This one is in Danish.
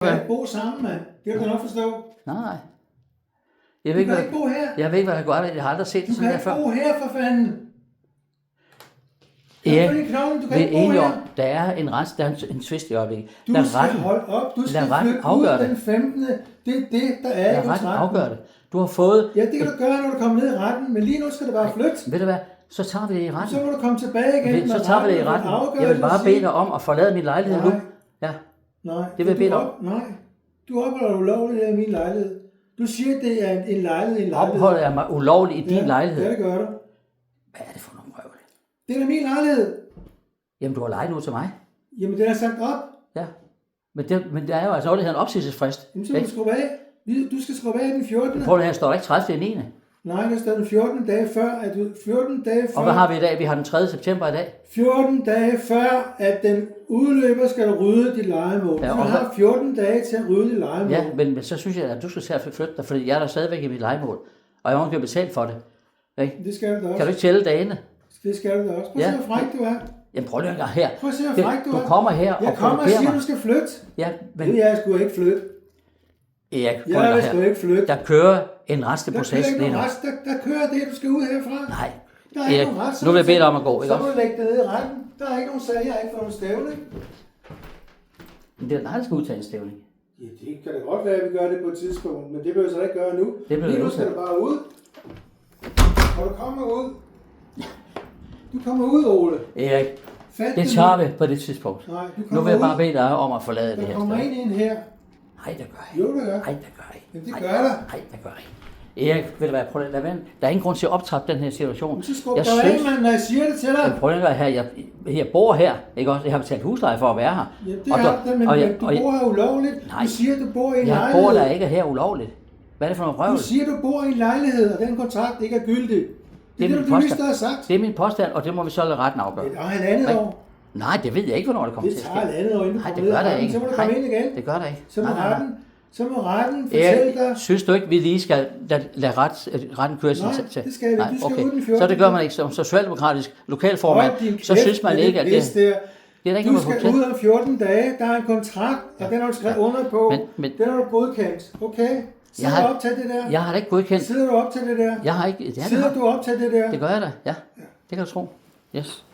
kan ikke bo sammen, mand. Det kan du nok forstå. Nej. Du kan ikke bo her. Jeg ved ikke, hvad jeg gør. Jeg har aldrig set det Du sådan kan der ikke før. bo her, for fanden. Erik, Du kan vi ikke er bo enige om, her. der er en tvist i øjeblikket. Du Lad skal retten, holde op. Du skal lad retten flytte afgøre ud det. den 15. Det er det, der er i Lad retten kontrakten. afgøre det. Du har fået... Ja, det kan du gøre, når du kommer ned i retten, men lige nu skal du bare flytte. Ved du hvad? Så tager vi det i retten. Så må du komme tilbage igen. Så tager vi det i retten. Jeg vil bare bede dig om at forlade min lejlighed nu. Ja. Nej, Det vil jeg bede dig om. Nej, du opholder ulovligt i min lejlighed. Du siger, det er en lejlighed. Opholder jeg mig ulovligt i din lejlighed? Ja, det gør du. Hvad er det for nogle røvle? Det er da min lejlighed. Jamen, du har lejet nu til mig. Jamen, det er sagt op. Ja. Men der er jo altså også en opsigelsesfrist. Jamen, så må du skrubbe af. Du skal skrubbe af den 14. Prøv her, står der ikke 30. 9. Nej, der står den 14 dage før, at du... 14 dage før... Og hvad har vi i dag? Vi har den 3. september i dag. 14 dage før, at den udløber, skal du rydde dit lejemål. Ja, Du og har 14 dage til at rydde dit lejemål. Ja, men så synes jeg, at du skal til at flytte dig, fordi jeg er der stadigvæk i mit lejemål. Og jeg må ikke betalt for det. Ikke? Det skal du da også. Kan du ikke tælle dagene? Det skal du da også. Prøv at se, hvor fræk du er. Jamen prøv lige at her. Prøv at se, hvor fræk du er. Du kommer her Jeg og kommer og provokerer siger, mig. du skal flytte. Ja, Men men jeg skulle ikke flytte. Erik, prøv Jeg lige skal her. ikke flytte. Der kører en retslig Der proces kører ikke lige nu. nogen rest. Der kører det, du skal ud herfra. Nej, Der er ikke Erik, nogen ret. nu vil jeg bede dig om at gå, ikke Så må også? du lægge det ned i retten. Der er ikke nogen sag, jeg har ikke fået nogen stævning. Men det er dig, der skal udtage en stævning. Ja, det kan da godt være, at vi gør det på et tidspunkt, men det behøver så ikke gøre nu. Det bliver Lige nu nødt skal til. du bare ud. Og du kommer ud. Du kommer ud, Ole. Erik, Fat det tager vi på det tidspunkt. Nej, du Nu kommer vil jeg bare ud. bede dig om at forlade det Der her kommer sted. ind her. Nej, det gør jeg Jo, ikke. det gør. Nej, det gør jeg ikke. Jamen, det Nej, gør der. Nej, det gør jeg ikke. Erik, ved du hvad, prøv at lade være. Der er ingen grund til at optrappe den her situation. Så skub dig af, mand, når jeg siger det til dig. Prøv at høre her, jeg bor her, ikke også? Jeg har betalt husleje for at være her. Ja, det har du, men du bor her ulovligt. Nej. Du siger, du bor i en Jeg lejlighed. bor der ikke her ulovligt. Hvad er det for noget røvl? Du siger, du bor i en lejlighed, og den kontrakt ikke er gyldig. Det er min det, du lige påstand. har sagt. Det er min påstand, og det må vi så lade retten afgøre. Det er halvandet år. Nej, det ved jeg ikke, hvornår det kommer Det til at tager ske. halvandet år, inden du Nej, det kommer ned gør i der retten. ikke. Så må du komme Nej, ind igen. det gør der ikke. Så må Nej. retten fortælle dig. Synes du ikke, vi lige skal lade retten køre sin Nej, til? det skal vi. Du skal ud den 14. Så det gør man ikke som socialdemokratisk lokalformand. Hold din Så kæft synes man med ikke, at det... pis der. Det er der ikke Du noget skal på ud om 14 dage. Der er en kontrakt, og den har du skrevet under på. Men- Den har du godkendt. Okay? Sidder du op til det der? Jeg har da ikke godkendt. Sidder du op til det der? Jeg har ikke... Sidder du op til det der? Det gør jeg da, ja. Det kan du tro. Yes.